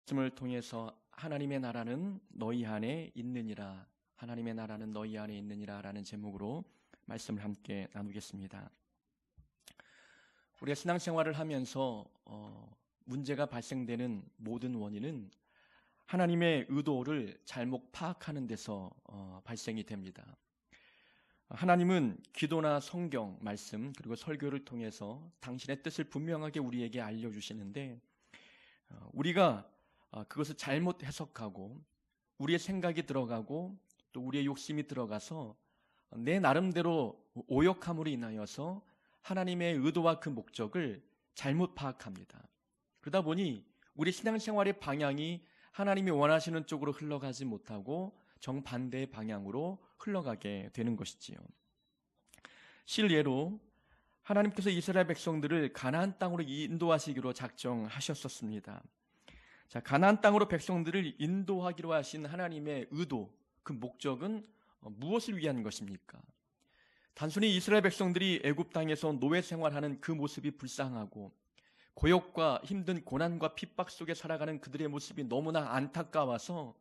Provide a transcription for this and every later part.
말씀을 통해서 하나님의 나라는 너희 안에 있느니라, 하나님의 나라는 너희 안에 있느니라 라는 제목으로 말씀을 함께 나누겠습니다. 우리가 신앙생활을 하면서 문제가 발생되는 모든 원인은 하나님의 의도를 잘못 파악하는 데서 발생이 됩니다. 하나님은 기도나 성경, 말씀 그리고 설교를 통해서 당신의 뜻을 분명하게 우리에게 알려주시는데 우리가 그것을 잘못 해석하고 우리의 생각이 들어가고 또 우리의 욕심이 들어가서 내 나름대로 오역함으로 인하여서 하나님의 의도와 그 목적을 잘못 파악합니다. 그러다 보니 우리 신앙생활의 방향이 하나님이 원하시는 쪽으로 흘러가지 못하고 정반대의 방향으로 흘러가게 되는 것이지요. 실례로 하나님께서 이스라엘 백성들을 가나안 땅으로 인도하시기로 작정하셨었습니다. 자, 가나안 땅으로 백성들을 인도하기로 하신 하나님의 의도, 그 목적은 무엇을 위한 것입니까? 단순히 이스라엘 백성들이 애굽 땅에서 노예 생활하는 그 모습이 불쌍하고 고역과 힘든 고난과 핍박 속에 살아가는 그들의 모습이 너무나 안타까워서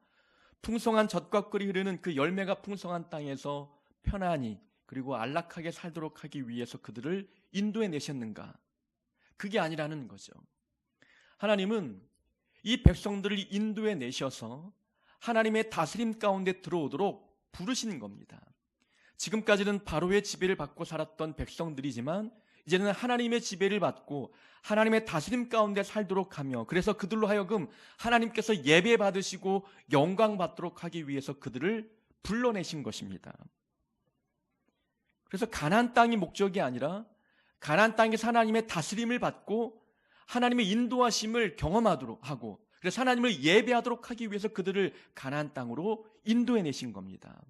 풍성한 젖과 꿀이 흐르는 그 열매가 풍성한 땅에서 편안히 그리고 안락하게 살도록 하기 위해서 그들을 인도해 내셨는가? 그게 아니라는 거죠. 하나님은 이 백성들을 인도해 내셔서 하나님의 다스림 가운데 들어오도록 부르신 겁니다. 지금까지는 바로의 지배를 받고 살았던 백성들이지만 이제는 하나님의 지배를 받고 하나님의 다스림 가운데 살도록 하며 그래서 그들로 하여금 하나님께서 예배 받으시고 영광 받도록 하기 위해서 그들을 불러내신 것입니다. 그래서 가나안 땅이 목적이 아니라 가나안 땅에서 하나님의 다스림을 받고 하나님의 인도하심을 경험하도록 하고 그래서 하나님을 예배하도록 하기 위해서 그들을 가나안 땅으로 인도해 내신 겁니다.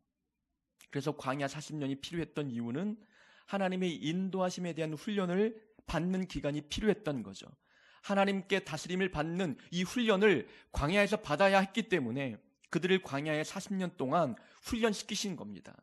그래서 광야 40년이 필요했던 이유는 하나님의 인도하심에 대한 훈련을 받는 기간이 필요했던 거죠. 하나님께 다스림을 받는 이 훈련을 광야에서 받아야 했기 때문에 그들을 광야에 40년 동안 훈련시키신 겁니다.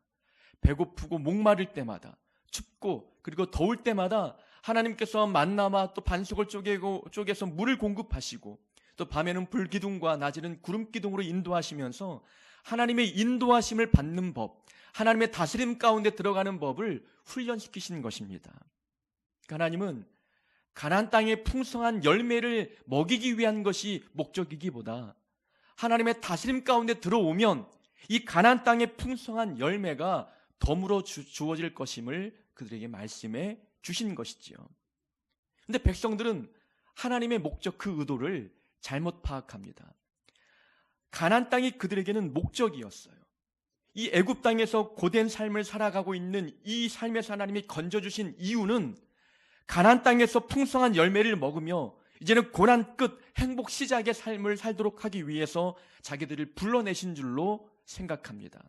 배고프고 목마를 때마다 춥고 그리고 더울 때마다 하나님께서 만나와 또 반석을 쪼개서 물을 공급하시고 또 밤에는 불기둥과 낮에는 구름기둥으로 인도하시면서 하나님의 인도하심을 받는 법, 하나님의 다스림 가운데 들어가는 법을 훈련시키신 것입니다. 하나님은 가나안 땅의 풍성한 열매를 먹이기 위한 것이 목적이기보다 하나님의 다스림 가운데 들어오면 이 가나안 땅의 풍성한 열매가 덤으로 주어질 것임을 그들에게 말씀해 주신 것이지요. 그런데 백성들은 하나님의 목적 그 의도를 잘못 파악합니다. 가나안 땅이 그들에게는 목적이었어요. 이 애굽 땅에서 고된 삶을 살아가고 있는 이 삶에서 하나님이 건져주신 이유는 가나안 땅에서 풍성한 열매를 먹으며 이제는 고난 끝 행복 시작의 삶을 살도록 하기 위해서 자기들을 불러내신 줄로 생각합니다.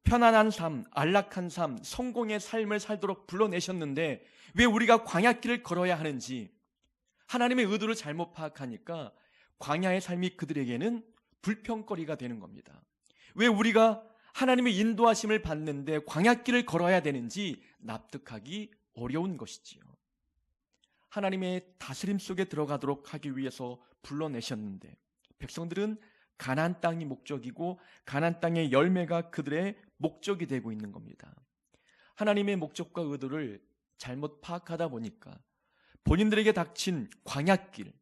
편안한 삶, 안락한 삶, 성공의 삶을 살도록 불러내셨는데 왜 우리가 광야길을 걸어야 하는지 하나님의 의도를 잘못 파악하니까 광야의 삶이 그들에게는 불평거리가 되는 겁니다. 왜 우리가 하나님의 인도하심을 받는데 광야길을 걸어야 되는지 납득하기 어려운 것이지요. 하나님의 다스림 속에 들어가도록 하기 위해서 불러내셨는데 백성들은 가나안 땅이 목적이고 가나안 땅의 열매가 그들의 목적이 되고 있는 겁니다. 하나님의 목적과 의도를 잘못 파악하다 보니까 본인들에게 닥친 광야길,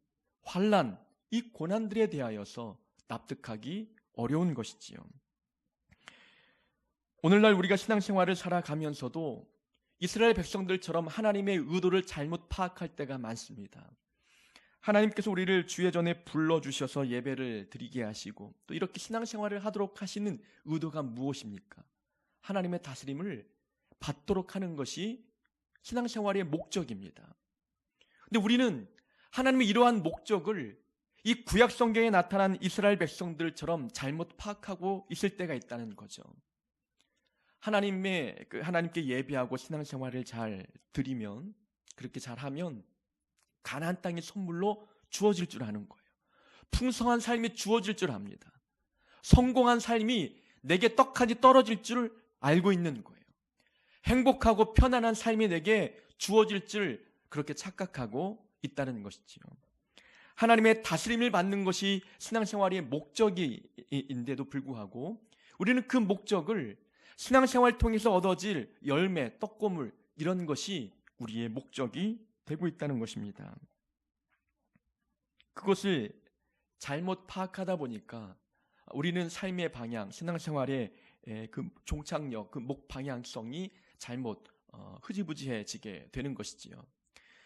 환난, 이 고난들에 대하여서 납득하기 어려운 것이지요. 오늘날 우리가 신앙생활을 살아가면서도 이스라엘 백성들처럼 하나님의 의도를 잘못 파악할 때가 많습니다. 하나님께서 우리를 주의 전에 불러주셔서 예배를 드리게 하시고 또 이렇게 신앙생활을 하도록 하시는 의도가 무엇입니까? 하나님의 다스림을 받도록 하는 것이 신앙생활의 목적입니다. 근데 우리는 하나님의 이러한 목적을 이 구약 성경에 나타난 이스라엘 백성들처럼 잘못 파악하고 있을 때가 있다는 거죠. 하나님께 예배하고 신앙생활을 잘 드리면 그렇게 잘하면 가나안 땅이 선물로 주어질 줄 아는 거예요. 풍성한 삶이 주어질 줄 압니다. 성공한 삶이 내게 떡하니 떨어질 줄 알고 있는 거예요. 행복하고 편안한 삶이 내게 주어질 줄 그렇게 착각하고 있다는 것이지요. 하나님의 다스림을 받는 것이 신앙생활의 목적인데도 불구하고 우리는 그 목적을 신앙생활을 통해서 얻어질 열매, 떡고물 이런 것이 우리의 목적이 되고 있다는 것입니다. 그것을 잘못 파악하다 보니까 우리는 삶의 방향, 신앙생활의 그 종착역, 그 목 방향성이 잘못 흐지부지해지게 되는 것이지요.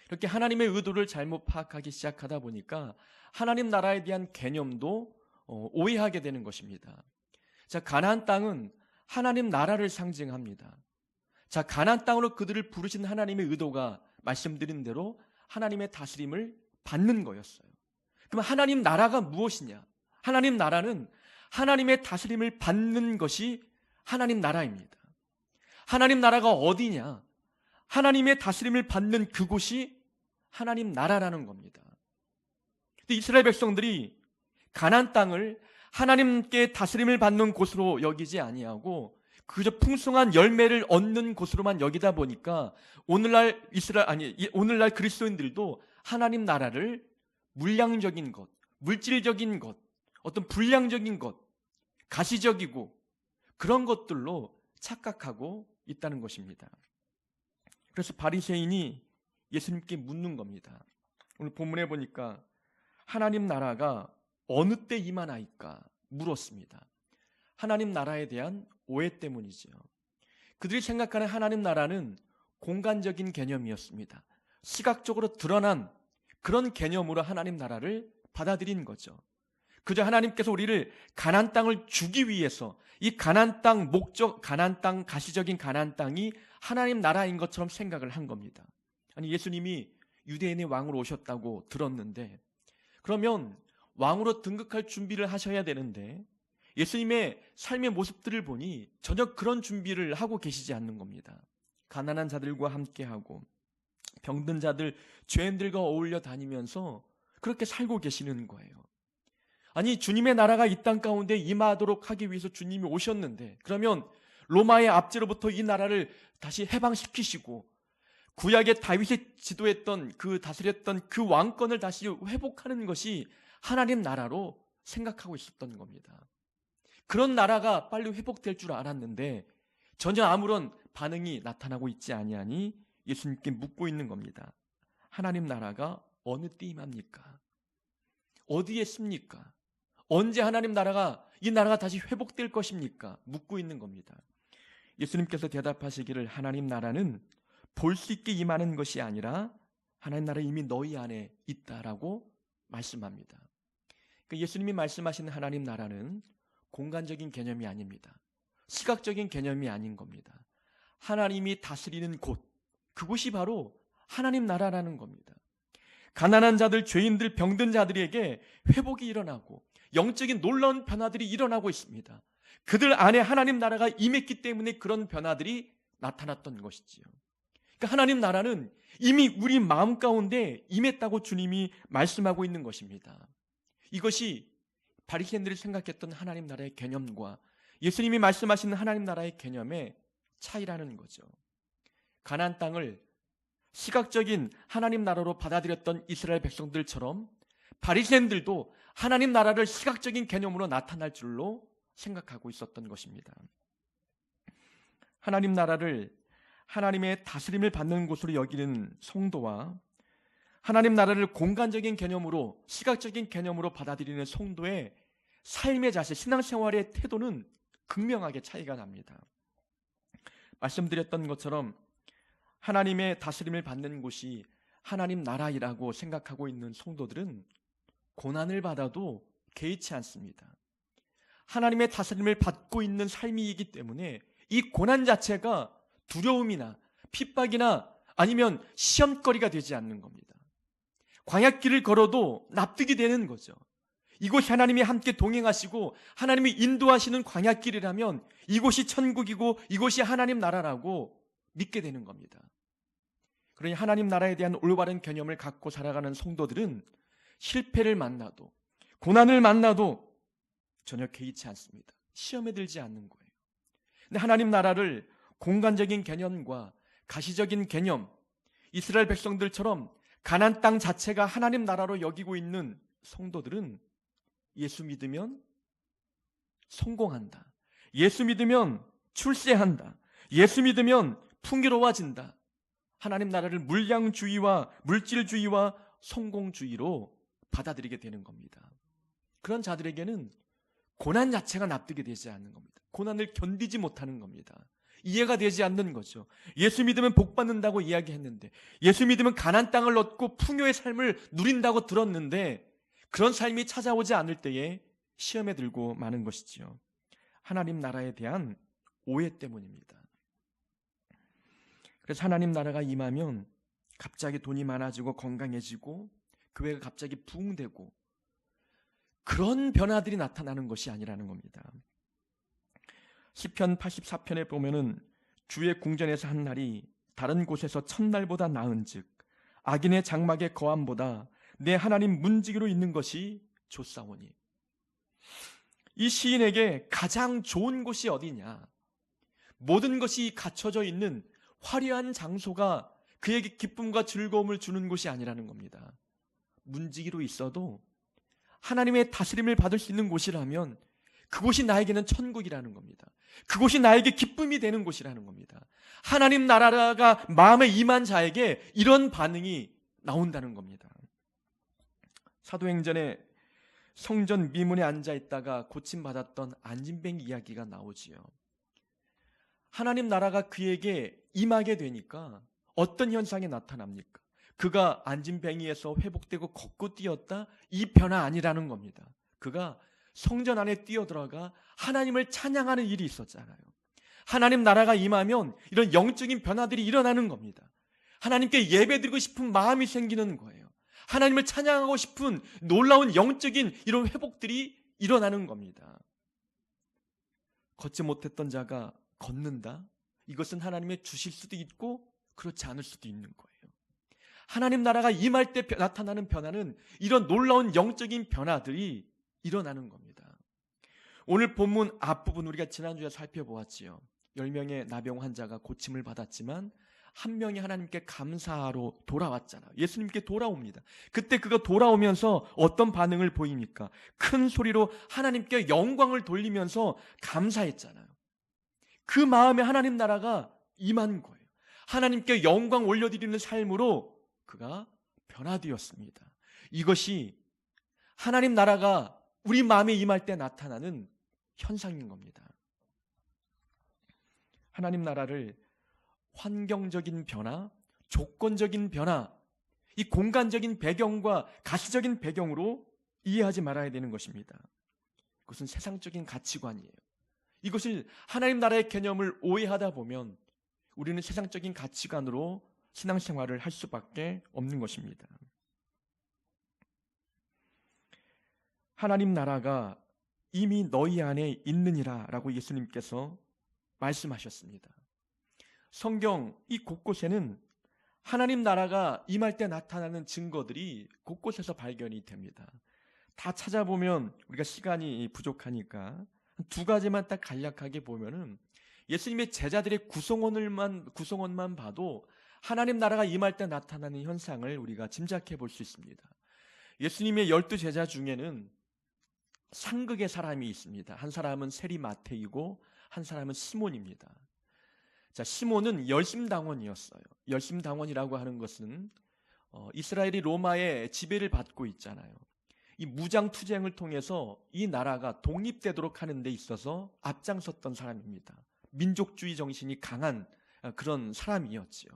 이렇게 하나님의 의도를 잘못 파악하기 시작하다 보니까 하나님 나라에 대한 개념도 오해하게 되는 것입니다. 자, 가나안 땅은 하나님 나라를 상징합니다. 자, 가나안 땅으로 그들을 부르신 하나님의 의도가 말씀드린 대로 하나님의 다스림을 받는 거였어요. 그럼 하나님 나라가 무엇이냐? 하나님 나라는 하나님의 다스림을 받는 것이 하나님 나라입니다. 하나님 나라가 어디냐? 하나님의 다스림을 받는 그곳이 하나님 나라라는 겁니다. 근데 이스라엘 백성들이 가나안 땅을 하나님께 다스림을 받는 곳으로 여기지 아니하고 그저 풍성한 열매를 얻는 곳으로만 여기다 보니까 오늘날 오늘날 그리스도인들도 하나님 나라를 물량적인 것, 물질적인 것, 어떤 분량적인 것, 가시적이고 그런 것들로 착각하고 있다는 것입니다. 그래서 바리새인이 예수님께 묻는 겁니다. 오늘 본문에 보니까 하나님 나라가 어느 때 임하나이까 물었습니다. 하나님 나라에 대한 오해 때문이죠. 그들이 생각하는 하나님 나라는 공간적인 개념이었습니다. 시각적으로 드러난 그런 개념으로 하나님 나라를 받아들인 거죠. 그저 하나님께서 우리를 가나안 땅을 주기 위해서 이 가나안 땅 목적, 가나안 땅 가시적인 가나안 땅이 하나님 나라인 것처럼 생각을 한 겁니다. 아니, 예수님이 유대인의 왕으로 오셨다고 들었는데 그러면 왕으로 등극할 준비를 하셔야 되는데 예수님의 삶의 모습들을 보니 전혀 그런 준비를 하고 계시지 않는 겁니다. 가난한 자들과 함께하고 병든 자들, 죄인들과 어울려 다니면서 그렇게 살고 계시는 거예요. 아니, 주님의 나라가 이 땅 가운데 임하도록 하기 위해서 주님이 오셨는데 그러면 로마의 압제로부터 이 나라를 다시 해방시키시고 구약의 다윗이 지도했던 그 다스렸던 그 왕권을 다시 회복하는 것이 하나님 나라로 생각하고 있었던 겁니다. 그런 나라가 빨리 회복될 줄 알았는데 전혀 아무런 반응이 나타나고 있지 아니하니 예수님께 묻고 있는 겁니다. 하나님 나라가 어느 때 임합니까? 어디에 있습니까? 언제 하나님 나라가 이 나라가 다시 회복될 것입니까? 묻고 있는 겁니다. 예수님께서 대답하시기를 하나님 나라는 볼 수 있게 임하는 것이 아니라 하나님 나라 이미 너희 안에 있다라고 말씀합니다. 그러니까 예수님이 말씀하시는 하나님 나라는 공간적인 개념이 아닙니다. 시각적인 개념이 아닌 겁니다. 하나님이 다스리는 곳, 그곳이 바로 하나님 나라라는 겁니다. 가난한 자들, 죄인들, 병든 자들에게 회복이 일어나고 영적인 놀라운 변화들이 일어나고 있습니다. 그들 안에 하나님 나라가 임했기 때문에 그런 변화들이 나타났던 것이지요. 그러니까 하나님 나라는 이미 우리 마음 가운데 임했다고 주님이 말씀하고 있는 것입니다. 이것이 바리새인들이 생각했던 하나님 나라의 개념과 예수님이 말씀하시는 하나님 나라의 개념의 차이라는 거죠. 가나안 땅을 시각적인 하나님 나라로 받아들였던 이스라엘 백성들처럼 바리새인들도 하나님 나라를 시각적인 개념으로 나타날 줄로 생각하고 있었던 것입니다. 하나님 나라를 하나님의 다스림을 받는 곳으로 여기는 성도와 하나님 나라를 공간적인 개념으로, 시각적인 개념으로 받아들이는 성도의 삶의 자세, 신앙생활의 태도는 극명하게 차이가 납니다. 말씀드렸던 것처럼 하나님의 다스림을 받는 곳이 하나님 나라이라고 생각하고 있는 성도들은 고난을 받아도 개의치 않습니다. 하나님의 다스림을 받고 있는 삶이기 때문에 이 고난 자체가 두려움이나 핍박이나 아니면 시험거리가 되지 않는 겁니다. 광야길을 걸어도 납득이 되는 거죠. 이곳이 하나님이 함께 동행하시고 하나님이 인도하시는 광야길이라면 이곳이 천국이고 이곳이 하나님 나라라고 믿게 되는 겁니다. 그러니 하나님 나라에 대한 올바른 개념을 갖고 살아가는 성도들은 실패를 만나도 고난을 만나도 전혀 개의치 않습니다. 시험에 들지 않는 거예요. 근데 하나님 나라를 공간적인 개념과 가시적인 개념, 이스라엘 백성들처럼 가나안 땅 자체가 하나님 나라로 여기고 있는 성도들은 예수 믿으면 성공한다. 예수 믿으면 출세한다. 예수 믿으면 풍요로워진다. 하나님 나라를 물량주의와 물질주의와 성공주의로 받아들이게 되는 겁니다. 그런 자들에게는 고난 자체가 납득이 되지 않는 겁니다. 고난을 견디지 못하는 겁니다. 이해가 되지 않는 거죠. 예수 믿으면 복 받는다고 이야기했는데, 예수 믿으면 가나안 땅을 얻고 풍요의 삶을 누린다고 들었는데, 그런 삶이 찾아오지 않을 때에 시험에 들고 마는 것이지요. 하나님 나라에 대한 오해 때문입니다. 그래서 하나님 나라가 임하면 갑자기 돈이 많아지고 건강해지고 교회가 갑자기 부흥되고 그런 변화들이 나타나는 것이 아니라는 겁니다. 시편 84편에 보면은 주의 궁전에서 한 날이 다른 곳에서 첫날보다 나은즉 악인의 장막의 거함보다 내 하나님 문지기로 있는 것이 좋사오니. 이 시인에게 가장 좋은 곳이 어디냐? 모든 것이 갖춰져 있는 화려한 장소가 그에게 기쁨과 즐거움을 주는 곳이 아니라는 겁니다. 문지기로 있어도 하나님의 다스림을 받을 수 있는 곳이라면 그곳이 나에게는 천국이라는 겁니다. 그곳이 나에게 기쁨이 되는 곳이라는 겁니다. 하나님 나라가 마음에 임한 자에게 이런 반응이 나온다는 겁니다. 사도행전에 성전 미문에 앉아있다가 고침받았던 안진뱅 이야기가 나오지요. 하나님 나라가 그에게 임하게 되니까 어떤 현상이 나타납니까? 그가 안진뱅이에서 회복되고 걷고 뛰었다? 이 변화 아니라는 겁니다. 그가 성전 안에 뛰어들어가 하나님을 찬양하는 일이 있었잖아요. 하나님 나라가 임하면 이런 영적인 변화들이 일어나는 겁니다. 하나님께 예배드리고 싶은 마음이 생기는 거예요. 하나님을 찬양하고 싶은 놀라운 영적인 이런 회복들이 일어나는 겁니다. 걷지 못했던 자가 걷는다? 이것은 하나님의 주실 수도 있고 그렇지 않을 수도 있는 거예요. 하나님 나라가 임할 때 나타나는 변화는 이런 놀라운 영적인 변화들이 일어나는 겁니다. 오늘 본문 앞부분 우리가 지난주에 살펴보았지요. 10명의 나병 환자가 고침을 받았지만 한 명이 하나님께 감사하러 돌아왔잖아요. 예수님께 돌아옵니다. 그때 그가 돌아오면서 어떤 반응을 보입니까? 큰 소리로 하나님께 영광을 돌리면서 감사했잖아요. 그 마음에 하나님 나라가 임한 거예요. 하나님께 영광 올려드리는 삶으로 그가 변화되었습니다. 이것이 하나님 나라가 우리 마음에 임할 때 나타나는 현상인 겁니다. 하나님 나라를 환경적인 변화, 조건적인 변화, 이 공간적인 배경과 가시적인 배경으로 이해하지 말아야 되는 것입니다. 그것은 세상적인 가치관이에요. 이것을 하나님 나라의 개념을 오해하다 보면 우리는 세상적인 가치관으로 신앙생활을 할 수밖에 없는 것입니다. 하나님 나라가 이미 너희 안에 있느니라 라고 예수님께서 말씀하셨습니다. 성경 이 곳곳에는 하나님 나라가 임할 때 나타나는 증거들이 곳곳에서 발견이 됩니다. 다 찾아보면 우리가 시간이 부족하니까 두 가지만 딱 간략하게 보면은 예수님의 제자들의 구성원만 봐도 하나님 나라가 임할 때 나타나는 현상을 우리가 짐작해 볼 수 있습니다. 예수님의 12 제자 중에는 상극의 사람이 있습니다. 한 사람은 세리 마태이고 한 사람은 시몬입니다. 자, 시몬은 열심당원이었어요. 열심당원이라고 하는 것은 이스라엘이 로마의 지배를 받고 있잖아요. 이 무장투쟁을 통해서 이 나라가 독립되도록 하는 데 있어서 앞장섰던 사람입니다. 민족주의 정신이 강한 그런 사람이었지요.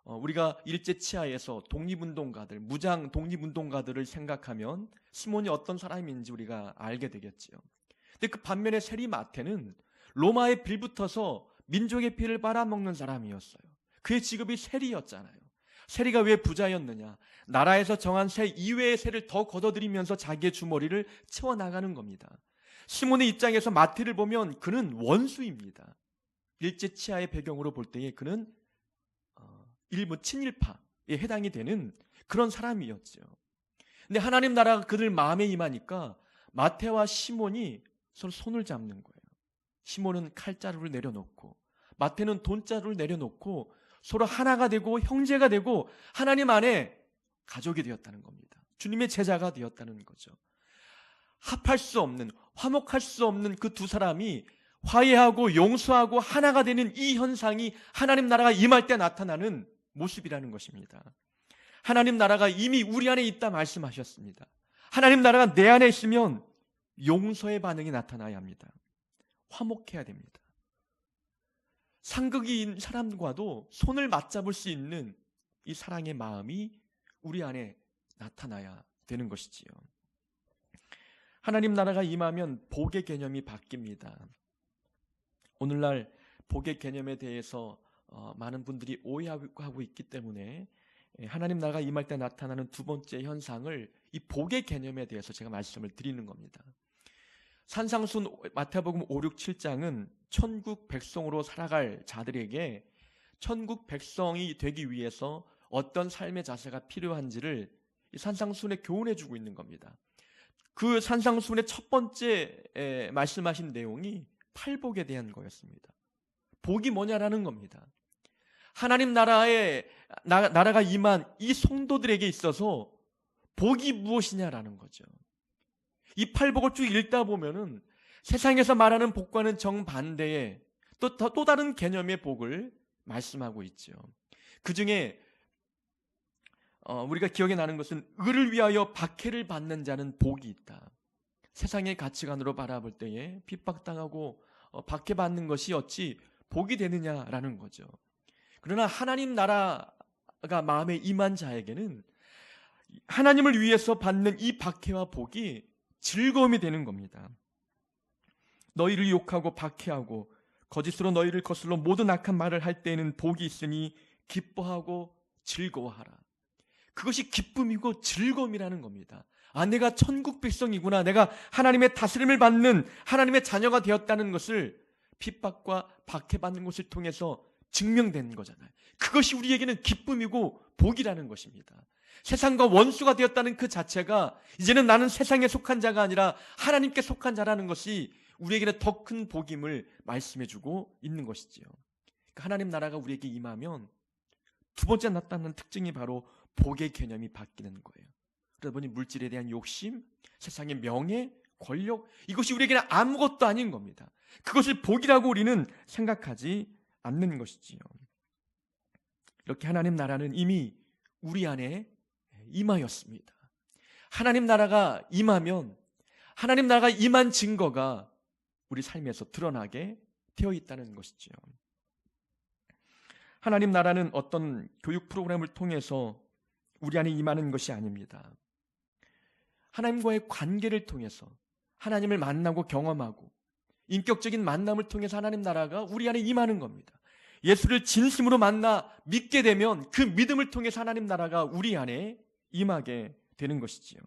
우리가 일제치하에서 독립운동가들, 무장 독립운동가들을 생각하면 시몬이 어떤 사람인지 우리가 알게 되겠지요. 근데 그 반면에 세리 마태는 로마에 빌붙어서 민족의 피를 빨아먹는 사람이었어요. 그의 직업이 세리였잖아요. 세리가 왜 부자였느냐? 나라에서 정한 세 이외의 세를 더 걷어들이면서 자기의 주머니를 채워나가는 겁니다. 시몬의 입장에서 마태를 보면 그는 원수입니다. 일제치하의 배경으로 볼 때에 그는 일부 친일파에 해당이 되는 그런 사람이었죠. 근데 하나님 나라가 그들 마음에 임하니까 마태와 시몬이 서로 손을 잡는 거예요. 시몬은 칼자루를 내려놓고 마태는 돈자루를 내려놓고 서로 하나가 되고 형제가 되고 하나님 안에 가족이 되었다는 겁니다. 주님의 제자가 되었다는 거죠. 합할 수 없는, 화목할 수 없는 그 두 사람이 화해하고 용서하고 하나가 되는 이 현상이 하나님 나라가 임할 때 나타나는 모습이라는 것입니다. 하나님 나라가 이미 우리 안에 있다 말씀하셨습니다. 하나님 나라가 내 안에 있으면 용서의 반응이 나타나야 합니다. 화목해야 됩니다. 상극인 사람과도 손을 맞잡을 수 있는 이 사랑의 마음이 우리 안에 나타나야 되는 것이지요. 하나님 나라가 임하면 복의 개념이 바뀝니다. 오늘날 복의 개념에 대해서 많은 분들이 오해하고 있기 때문에 하나님 나라가 임할 때 나타나는 두 번째 현상을 이 복의 개념에 대해서 제가 말씀을 드리는 겁니다. 산상순 마태복음 5, 6, 7장은 천국 백성으로 살아갈 자들에게 천국 백성이 되기 위해서 어떤 삶의 자세가 필요한지를 산상순에 교훈해 주고 있는 겁니다. 그 산상순의 첫 번째 말씀하신 내용이 팔복에 대한 거였습니다. 복이 뭐냐라는 겁니다. 하나님 나라가 임한 이 성도들에게 있어서 복이 무엇이냐라는 거죠. 이 팔복을 쭉 읽다 보면은 세상에서 말하는 복과는 정반대의 또 다른 개념의 복을 말씀하고 있죠. 그 중에 우리가 기억에 나는 것은 의를 위하여 박해를 받는 자는 복이 있다. 세상의 가치관으로 바라볼 때에 핍박당하고 박해받는 것이 어찌 복이 되느냐라는 거죠. 그러나 하나님 나라가 마음에 임한 자에게는 하나님을 위해서 받는 이 박해와 복이 즐거움이 되는 겁니다. 너희를 욕하고 박해하고 거짓으로 너희를 거슬러 모든 악한 말을 할 때에는 복이 있으니 기뻐하고 즐거워하라. 그것이 기쁨이고 즐거움이라는 겁니다. 내가 천국 백성이구나. 내가 하나님의 다스림을 받는 하나님의 자녀가 되었다는 것을 핍박과 박해받는 것을 통해서 증명된 거잖아요. 그것이 우리에게는 기쁨이고 복이라는 것입니다. 세상과 원수가 되었다는 그 자체가 이제는 나는 세상에 속한 자가 아니라 하나님께 속한 자라는 것이 우리에게는 더 큰 복임을 말씀해주고 있는 것이지요. 그러니까 하나님 나라가 우리에게 임하면 두 번째 나타나는 특징이 바로 복의 개념이 바뀌는 거예요. 그러다 보니 물질에 대한 욕심, 세상의 명예, 권력, 이것이 우리에게는 아무것도 아닌 겁니다. 그것을 복이라고 우리는 생각하지 않는 것이지요. 이렇게 하나님 나라는 이미 우리 안에 임하였습니다. 하나님 나라가 임하면 하나님 나라가 임한 증거가 우리 삶에서 드러나게 되어 있다는 것이지요. 하나님 나라는 어떤 교육 프로그램을 통해서 우리 안에 임하는 것이 아닙니다. 하나님과의 관계를 통해서 하나님을 만나고 경험하고 인격적인 만남을 통해서 하나님 나라가 우리 안에 임하는 겁니다. 예수를 진심으로 만나 믿게 되면 그 믿음을 통해서 하나님 나라가 우리 안에 임하게 되는 것이지요.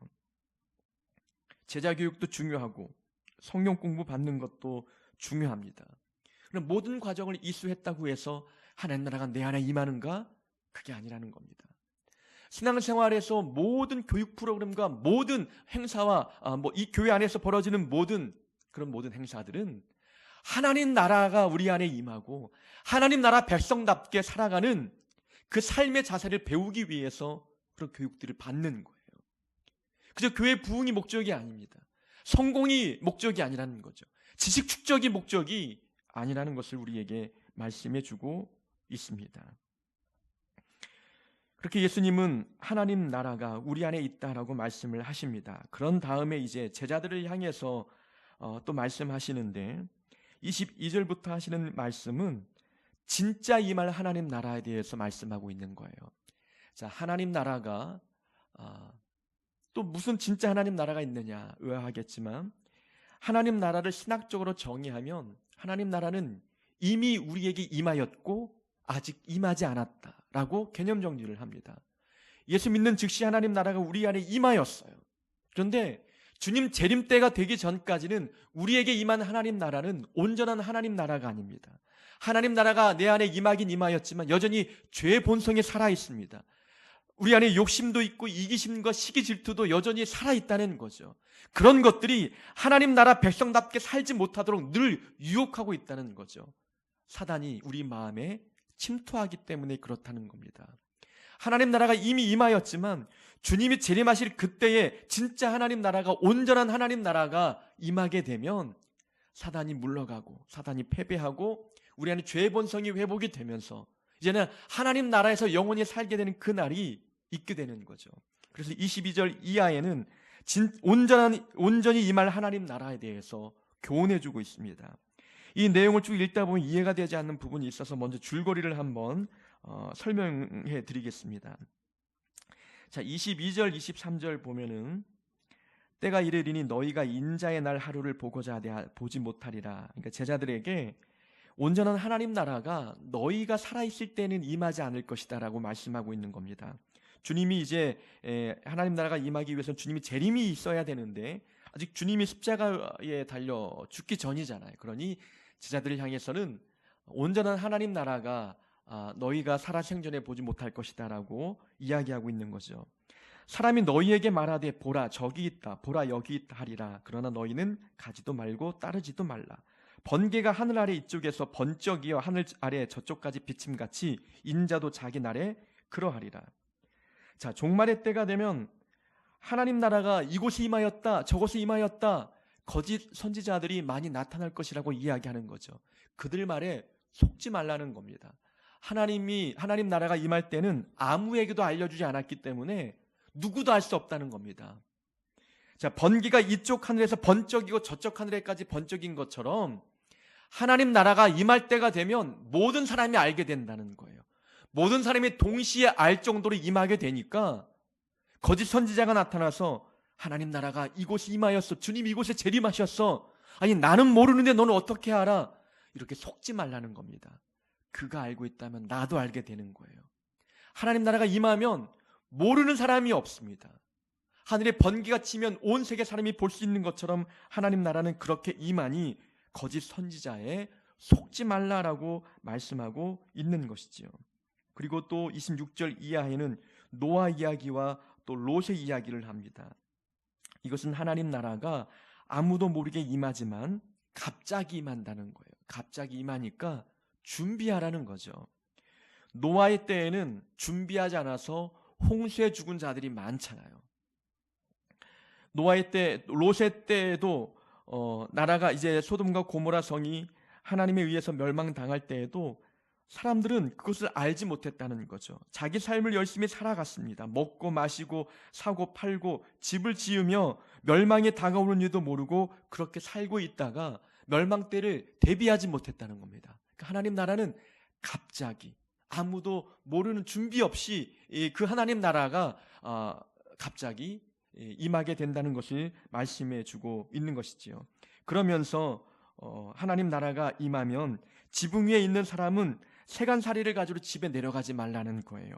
제자 교육도 중요하고 성경 공부 받는 것도 중요합니다. 그럼 모든 과정을 이수했다고 해서 하나님 나라가 내 안에 임하는가? 그게 아니라는 겁니다. 신앙생활에서 모든 교육 프로그램과 모든 행사와 이 교회 안에서 벌어지는 모든 행사들은 하나님 나라가 우리 안에 임하고 하나님 나라 백성답게 살아가는 그 삶의 자세를 배우기 위해서 그런 교육들을 받는 거예요. 그저 교회 부흥이 목적이 아닙니다. 성공이 목적이 아니라는 거죠. 지식 축적이 목적이 아니라는 것을 우리에게 말씀해 주고 있습니다. 그렇게 예수님은 하나님 나라가 우리 안에 있다라고 말씀을 하십니다. 그런 다음에 이제 제자들을 향해서 또 말씀하시는데 22절부터 하시는 말씀은 진짜 임할 하나님 나라에 대해서 말씀하고 있는 거예요. 자, 하나님 나라가 또 무슨 진짜 하나님 나라가 있느냐 의아하겠지만 하나님 나라를 신학적으로 정의하면 하나님 나라는 이미 우리에게 임하였고 아직 임하지 않았다라고 개념 정리를 합니다. 예수 믿는 즉시 하나님 나라가 우리 안에 임하였어요. 그런데 주님 재림 때가 되기 전까지는 우리에게 임한 하나님 나라는 온전한 하나님 나라가 아닙니다. 하나님 나라가 내 안에 임하긴 임하였지만 여전히 죄의 본성이 살아있습니다. 우리 안에 욕심도 있고 이기심과 시기 질투도 여전히 살아있다는 거죠. 그런 것들이 하나님 나라 백성답게 살지 못하도록 늘 유혹하고 있다는 거죠. 사단이 우리 마음에 침투하기 때문에 그렇다는 겁니다. 하나님 나라가 이미 임하였지만 주님이 재림하실 그때에 진짜 하나님 나라가, 온전한 하나님 나라가 임하게 되면 사단이 물러가고 사단이 패배하고 우리 안에 죄의 본성이 회복이 되면서 이제는 하나님 나라에서 영원히 살게 되는 그 날이 있게 되는 거죠. 그래서 22절 이하에는 온전히 임할 하나님 나라에 대해서 교훈해주고 있습니다. 이 내용을 쭉 읽다 보면 이해가 되지 않는 부분이 있어서 먼저 줄거리를 한번 설명해 드리겠습니다. 자, 22절, 23절 보면은 때가 이르리니 너희가 인자의 날 하루를 보고자 하되 보지 못하리라. 그러니까 제자들에게 온전한 하나님 나라가 너희가 살아있을 때는 임하지 않을 것이다 라고 말씀하고 있는 겁니다. 주님이 이제 하나님 나라가 임하기 위해서는 주님이 재림이 있어야 되는데 아직 주님이 십자가에 달려 죽기 전이잖아요. 그러니 제자들을 향해서는 온전한 하나님 나라가 너희가 살아생전에 보지 못할 것이다 라고 이야기하고 있는 거죠. 사람이 너희에게 말하되 보라 저기 있다, 보라 여기 있다 하리라. 그러나 너희는 가지도 말고 따르지도 말라. 번개가 하늘 아래 이쪽에서 번쩍이어 하늘 아래 저쪽까지 비침같이 인자도 자기 날에 그러하리라. 자, 종말의 때가 되면 하나님 나라가 이곳에 임하였다, 저곳에 임하였다, 거짓 선지자들이 많이 나타날 것이라고 이야기하는 거죠. 그들 말에 속지 말라는 겁니다. 하나님 나라가 임할 때는 아무에게도 알려주지 않았기 때문에 누구도 알 수 없다는 겁니다. 자, 번개가 이쪽 하늘에서 번쩍이고 저쪽 하늘에까지 번쩍인 것처럼 하나님 나라가 임할 때가 되면 모든 사람이 알게 된다는 거예요. 모든 사람이 동시에 알 정도로 임하게 되니까 거짓 선지자가 나타나서 하나님 나라가 이곳에 임하였어, 주님 이곳에 재림하셨어, 아니 나는 모르는데 너는 어떻게 알아? 이렇게 속지 말라는 겁니다. 그가 알고 있다면 나도 알게 되는 거예요. 하나님 나라가 임하면 모르는 사람이 없습니다. 하늘에 번개가 치면 온 세계 사람이 볼 수 있는 것처럼 하나님 나라는 그렇게 임하니 거짓 선지자에 속지 말라라고 말씀하고 있는 것이지요. 그리고 또 26절 이하에는 노아 이야기와 또 롯의 이야기를 합니다. 이것은 하나님 나라가 아무도 모르게 임하지만 갑자기 임한다는 거예요. 갑자기 임하니까 준비하라는 거죠. 노아의 때에는 준비하지 않아서 홍수에 죽은 자들이 많잖아요. 노아의 때, 롯의 때에도 나라가 이제 소돔과 고모라 성이 하나님에 의해서 멸망당할 때에도 사람들은 그것을 알지 못했다는 거죠. 자기 삶을 열심히 살아갔습니다. 먹고 마시고 사고 팔고 집을 지으며 멸망에 다가오는 일도 모르고 그렇게 살고 있다가 멸망 때를 대비하지 못했다는 겁니다. 그러니까 하나님 나라는 갑자기 아무도 모르는 준비 없이 그 하나님 나라가 갑자기 임하게 된다는 것을 말씀해 주고 있는 것이지요. 그러면서 하나님 나라가 임하면 지붕 위에 있는 사람은 세간살이를 가지고 집에 내려가지 말라는 거예요.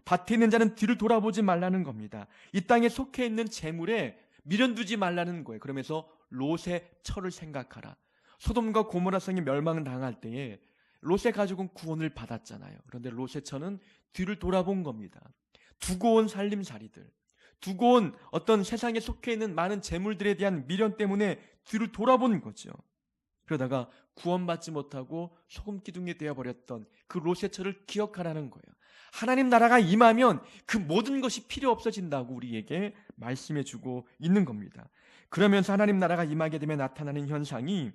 밭에 있는 자는 뒤를 돌아보지 말라는 겁니다. 이 땅에 속해 있는 재물에 미련두지 말라는 거예요. 그러면서 롯의 처를 생각하라. 소돔과 고모라 성이 멸망당할 때에 롯의 가족은 구원을 받았잖아요. 그런데 롯의 처는 뒤를 돌아본 겁니다. 두고 온 살림살이들, 두고 온 어떤 세상에 속해 있는 많은 재물들에 대한 미련 때문에 뒤를 돌아본 거죠. 그러다가 구원받지 못하고 소금기둥이 되어버렸던 그 롯의 처를 기억하라는 거예요. 하나님 나라가 임하면 그 모든 것이 필요 없어진다고 우리에게 말씀해주고 있는 겁니다. 그러면서 하나님 나라가 임하게 되면 나타나는 현상이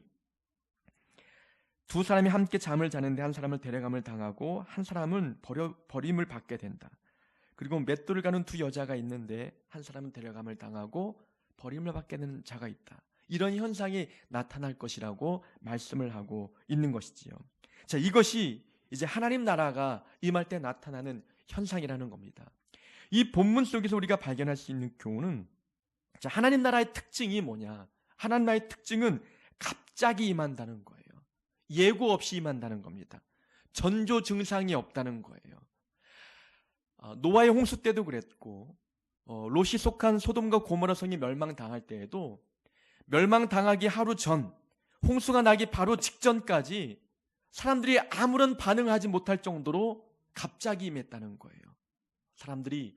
두 사람이 함께 잠을 자는데 한 사람을 데려감을 당하고 한 사람은 버림을 받게 된다. 그리고 맷돌을 가는 두 여자가 있는데 한 사람은 데려감을 당하고 버림을 받게 되는 자가 있다. 이런 현상이 나타날 것이라고 말씀을 하고 있는 것이지요. 자, 이것이 이제 하나님 나라가 임할 때 나타나는 현상이라는 겁니다. 이 본문 속에서 우리가 발견할 수 있는 교훈은, 자, 하나님 나라의 특징이 뭐냐? 하나님 나라의 특징은 갑자기 임한다는 거예요. 예고 없이 임한다는 겁니다. 전조 증상이 없다는 거예요. 노아의 홍수 때도 그랬고, 롯이 속한 소돔과 고모라 성이 멸망당할 때에도 멸망당하기 하루 전, 홍수가 나기 바로 직전까지 사람들이 아무런 반응하지 못할 정도로 갑자기 임했다는 거예요. 사람들이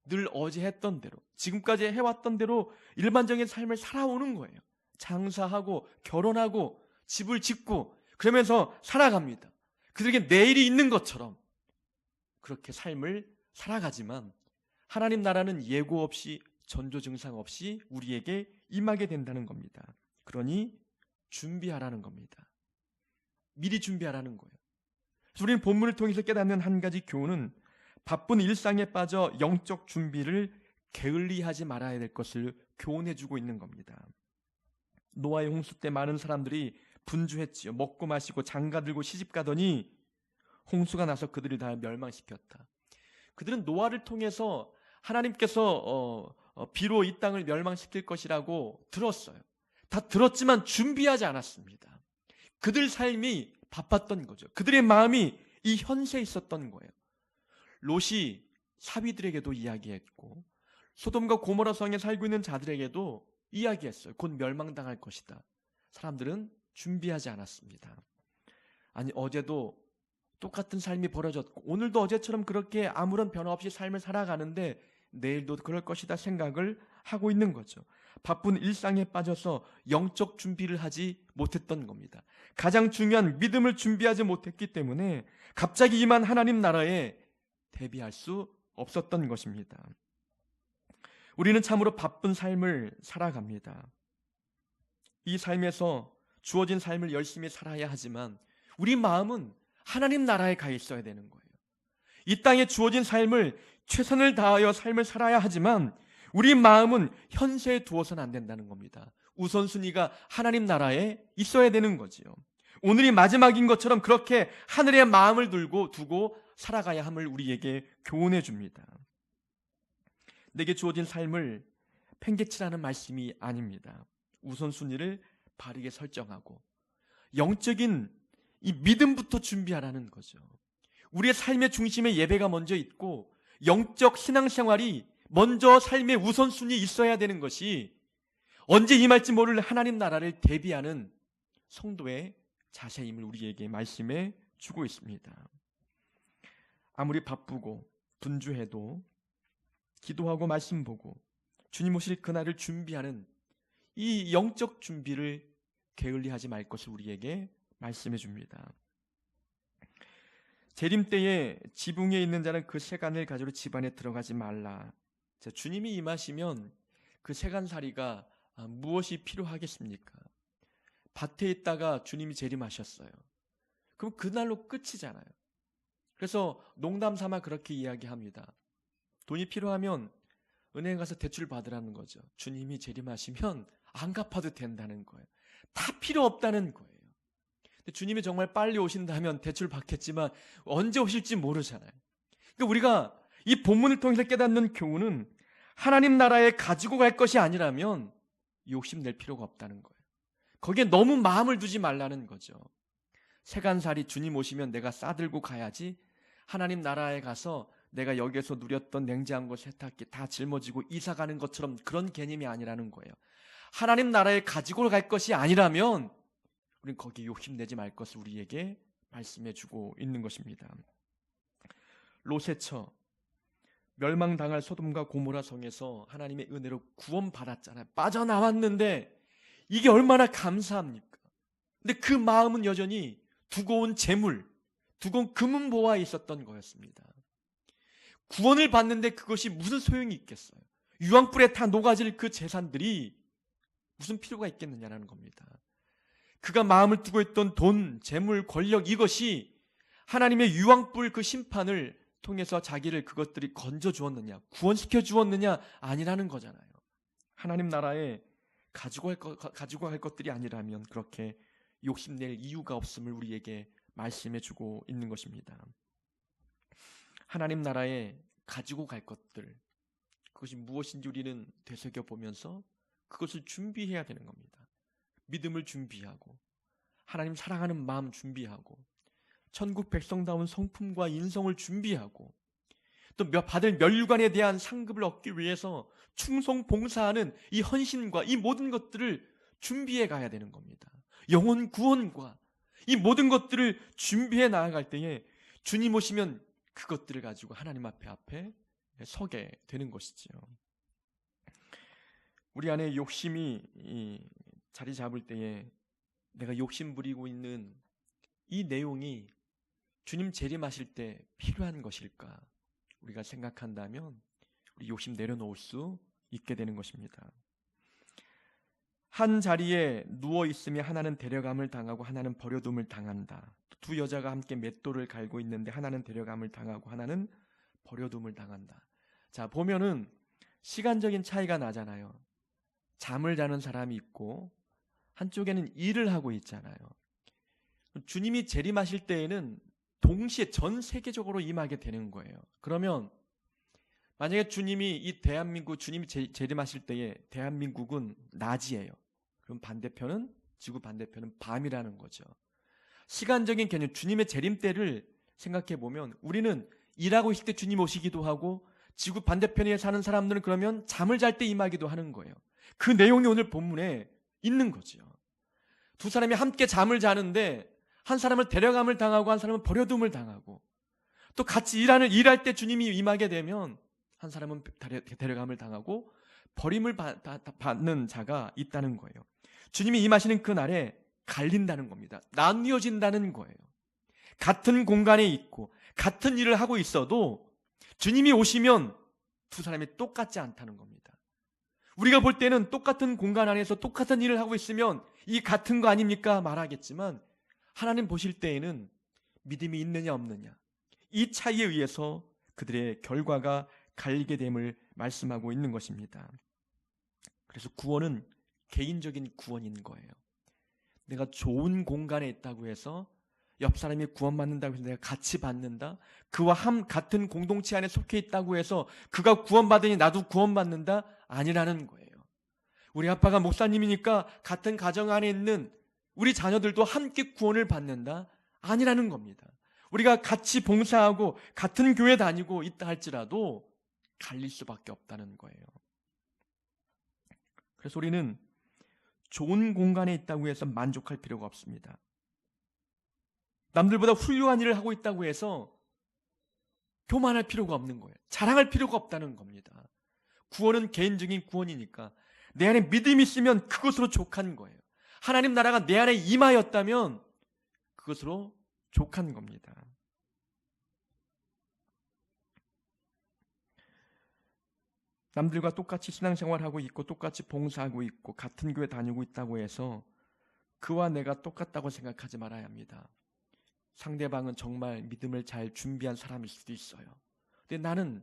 늘 어제 했던 대로, 지금까지 해왔던 대로 일반적인 삶을 살아오는 거예요. 장사하고 결혼하고 집을 짓고 그러면서 살아갑니다. 그들에게 내일이 있는 것처럼 그렇게 삶을 살아가지만 하나님 나라는 예고 없이 전조 증상 없이 우리에게 임하게 된다는 겁니다. 그러니 준비하라는 겁니다. 미리 준비하라는 거예요. 그래서 우리는 본문을 통해서 깨닫는 한 가지 교훈은 바쁜 일상에 빠져 영적 준비를 게을리하지 말아야 될 것을 교훈해주고 있는 겁니다. 노아의 홍수 때 많은 사람들이 분주했지요. 먹고 마시고 장가 들고 시집 가더니 홍수가 나서 그들을 다 멸망시켰다. 그들은 노아를 통해서 하나님께서 비로 이 땅을 멸망시킬 것이라고 들었어요. 다 들었지만 준비하지 않았습니다. 그들 삶이 바빴던 거죠. 그들의 마음이 이 현세에 있었던 거예요. 롯이 사위들에게도 이야기했고 소돔과 고모라 성에 살고 있는 자들에게도 이야기했어요. 곧 멸망당할 것이다. 사람들은 준비하지 않았습니다. 아니, 어제도 똑같은 삶이 벌어졌고 오늘도 어제처럼 그렇게 아무런 변화 없이 삶을 살아가는데 내일도 그럴 것이다 생각을 하고 있는 거죠. 바쁜 일상에 빠져서 영적 준비를 하지 못했던 겁니다. 가장 중요한 믿음을 준비하지 못했기 때문에 갑자기 임한 하나님 나라에 대비할 수 없었던 것입니다. 우리는 참으로 바쁜 삶을 살아갑니다. 이 삶에서 주어진 삶을 열심히 살아야 하지만 우리 마음은 하나님 나라에 가 있어야 되는 거예요. 이 땅에 주어진 삶을 최선을 다하여 삶을 살아야 하지만 우리 마음은 현세에 두어서는 안 된다는 겁니다. 우선순위가 하나님 나라에 있어야 되는 거지요. 오늘이 마지막인 것처럼 그렇게 하늘에 마음을 두고 살아가야 함을 우리에게 교훈해 줍니다. 내게 주어진 삶을 팽개치라는 말씀이 아닙니다. 우선순위를 바르게 설정하고 영적인 이 믿음부터 준비하라는 거죠. 우리의 삶의 중심에 예배가 먼저 있고 영적 신앙생활이 먼저 삶의 우선순위에 있어야 되는 것이 언제 임할지 모를 하나님 나라를 대비하는 성도의 자세임을 우리에게 말씀해 주고 있습니다. 아무리 바쁘고 분주해도 기도하고 말씀 보고 주님 오실 그날을 준비하는 이 영적 준비를 게을리하지 말 것을 우리에게 말씀해 줍니다. 재림 때에 지붕에 있는 자는 그 세간을 가지러 집 안에 들어가지 말라. 자, 주님이 임하시면 그 세간살이가 무엇이 필요하겠습니까? 밭에 있다가 주님이 재림하셨어요. 그럼 그날로 끝이잖아요. 그래서 농담 삼아 그렇게 이야기합니다. 돈이 필요하면 은행 가서 대출 받으라는 거죠. 주님이 재림하시면 안 갚아도 된다는 거예요. 다 필요 없다는 거예요. 근데 주님이 정말 빨리 오신다면 대출 받겠지만 언제 오실지 모르잖아요. 그러니까 우리가 이 본문을 통해서 깨닫는 교훈은 하나님 나라에 가지고 갈 것이 아니라면 욕심낼 필요가 없다는 거예요. 거기에 너무 마음을 두지 말라는 거죠. 세간살이 주님 오시면 내가 싸들고 가야지 하나님 나라에 가서 내가 여기에서 누렸던 냉장고, 세탁기 다 짊어지고 이사 가는 것처럼 그런 개념이 아니라는 거예요. 하나님 나라에 가지고 갈 것이 아니라면 우리는 거기에 욕심내지 말 것을 우리에게 말씀해 주고 있는 것입니다. 롯의 처, 멸망당할 소돔과 고모라 성에서 하나님의 은혜로 구원받았잖아요. 빠져나왔는데 이게 얼마나 감사합니까? 근데 그 마음은 여전히 두고 온 재물, 두고 온 금은보화에 있었던 거였습니다. 구원을 받는데 그것이 무슨 소용이 있겠어요? 유황불에 다 녹아질 그 재산들이 무슨 필요가 있겠느냐는 겁니다. 그가 마음을 두고 있던 돈, 재물, 권력 이것이 하나님의 유황불 그 심판을 통해서 자기를 그것들이 건져 주었느냐, 구원시켜 주었느냐 아니라는 거잖아요. 하나님 나라에 가지고 갈 것들이 아니라면 그렇게 욕심낼 이유가 없음을 우리에게 말씀해 주고 있는 것입니다. 하나님 나라에 가지고 갈 것들, 그것이 무엇인지 우리는 되새겨보면서 그것을 준비해야 되는 겁니다. 믿음을 준비하고 하나님 사랑하는 마음 준비하고 천국 백성다운 성품과 인성을 준비하고 또 받을 멸류관에 대한 상급을 얻기 위해서 충성 봉사하는 이 헌신과 이 모든 것들을 준비해 가야 되는 겁니다. 영혼 구원과 이 모든 것들을 준비해 나아갈 때에 주님 오시면 그것들을 가지고 하나님 앞에 서게 되는 것이지요. 우리 안에 욕심이 자리 잡을 때에 내가 욕심 부리고 있는 이 내용이 주님 재림하실 때 필요한 것일까? 우리가 생각한다면 우리 욕심 내려놓을 수 있게 되는 것입니다. 한 자리에 누워 있으며 하나는 데려감을 당하고 하나는 버려둠을 당한다. 두 여자가 함께 맷돌을 갈고 있는데 하나는 데려감을 당하고 하나는 버려둠을 당한다. 자, 보면은 시간적인 차이가 나잖아요. 잠을 자는 사람이 있고 한쪽에는 일을 하고 있잖아요. 주님이 재림하실 때에는 동시에 전 세계적으로 임하게 되는 거예요. 그러면 만약에 주님이 이 대한민국 주님이 재림하실 때에 대한민국은 낮이에요. 그럼 반대편은 지구 반대편은 밤이라는 거죠. 시간적인 개념, 주님의 재림 때를 생각해 보면 우리는 일하고 있을 때 주님 오시기도 하고 지구 반대편에 사는 사람들은 그러면 잠을 잘 때 임하기도 하는 거예요. 그 내용이 오늘 본문에 있는 거죠. 두 사람이 함께 잠을 자는데 한 사람을 데려감을 당하고 한 사람은 버려둠을 당하고 또 같이 일할 때 주님이 임하게 되면 한 사람은 데려감을 당하고 버림을 받는 자가 있다는 거예요. 주님이 임하시는 그 날에 갈린다는 겁니다. 나뉘어진다는 거예요. 같은 공간에 있고 같은 일을 하고 있어도 주님이 오시면 두 사람이 똑같지 않다는 겁니다. 우리가 볼 때는 똑같은 공간 안에서 똑같은 일을 하고 있으면 이 같은 거 아닙니까? 말하겠지만 하나님 보실 때에는 믿음이 있느냐 없느냐 이 차이에 의해서 그들의 결과가 갈리게 됨을 말씀하고 있는 것입니다. 그래서 구원은 개인적인 구원인 거예요. 내가 좋은 공간에 있다고 해서 옆 사람이 구원받는다고 해서 내가 같이 받는다? 그와 같은 공동체 안에 속해 있다고 해서 그가 구원받으니 나도 구원받는다? 아니라는 거예요. 우리 아빠가 목사님이니까 같은 가정 안에 있는 우리 자녀들도 함께 구원을 받는다? 아니라는 겁니다. 우리가 같이 봉사하고 같은 교회 다니고 있다 할지라도 갈릴 수밖에 없다는 거예요. 그래서 우리는 좋은 공간에 있다고 해서 만족할 필요가 없습니다. 남들보다 훌륭한 일을 하고 있다고 해서 교만할 필요가 없는 거예요. 자랑할 필요가 없다는 겁니다. 구원은 개인적인 구원이니까 내 안에 믿음이 있으면 그것으로 족한 거예요. 하나님 나라가 내 안에 임하였다면 그것으로 족한 겁니다. 남들과 똑같이 신앙생활하고 있고 똑같이 봉사하고 있고 같은 교회 다니고 있다고 해서 그와 내가 똑같다고 생각하지 말아야 합니다. 상대방은 정말 믿음을 잘 준비한 사람일 수도 있어요. 근데 나는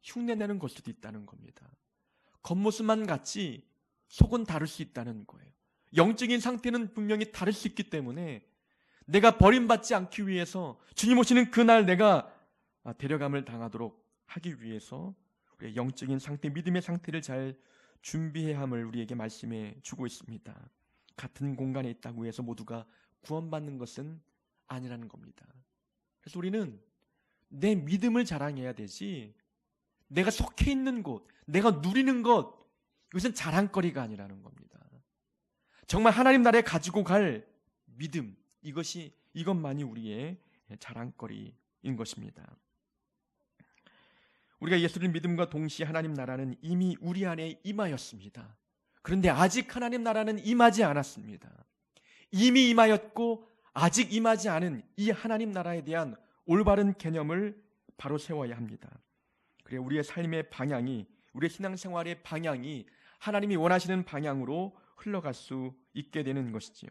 흉내내는 걸 수도 있다는 겁니다. 겉모습만 같이 속은 다를 수 있다는 거예요. 영적인 상태는 분명히 다를 수 있기 때문에 내가 버림받지 않기 위해서 주님 오시는 그날 내가 데려감을 당하도록 하기 위해서 우리의 영적인 상태, 믿음의 상태를 잘 준비해야 함을 우리에게 말씀해 주고 있습니다. 같은 공간에 있다고 해서 모두가 구원받는 것은 아니라는 겁니다. 그래서 우리는 내 믿음을 자랑해야 되지 내가 속해 있는 곳, 내가 누리는 것 이것은 자랑거리가 아니라는 겁니다. 정말 하나님 나라에 가지고 갈 믿음 이것만이 우리의 자랑거리인 것입니다. 우리가 예수를 믿음과 동시에 하나님 나라는 이미 우리 안에 임하였습니다. 그런데 아직 하나님 나라는 임하지 않았습니다. 이미 임하였고 아직 임하지 않은 이 하나님 나라에 대한 올바른 개념을 바로 세워야 합니다. 그래 우리의 삶의 방향이, 우리의 신앙생활의 방향이 하나님이 원하시는 방향으로 흘러갈 수 있게 되는 것이지요.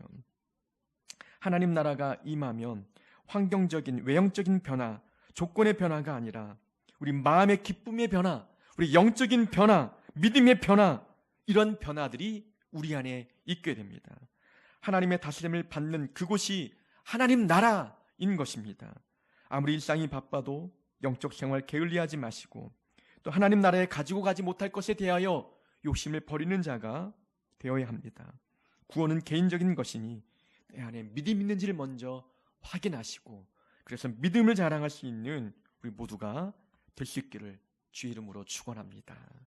하나님 나라가 임하면 환경적인 외형적인 변화, 조건의 변화가 아니라 우리 마음의 기쁨의 변화, 우리 영적인 변화, 믿음의 변화 이런 변화들이 우리 안에 있게 됩니다. 하나님의 다스림을 받는 그곳이 하나님 나라인 것입니다. 아무리 일상이 바빠도 영적 생활 게을리하지 마시고 또 하나님 나라에 가지고 가지 못할 것에 대하여 욕심을 버리는 자가 되어야 합니다. 구원은 개인적인 것이니 내 안에 믿음 있는지를 먼저 확인하시고 그래서 믿음을 자랑할 수 있는 우리 모두가 될 수 있기를 주의 이름으로 축원합니다.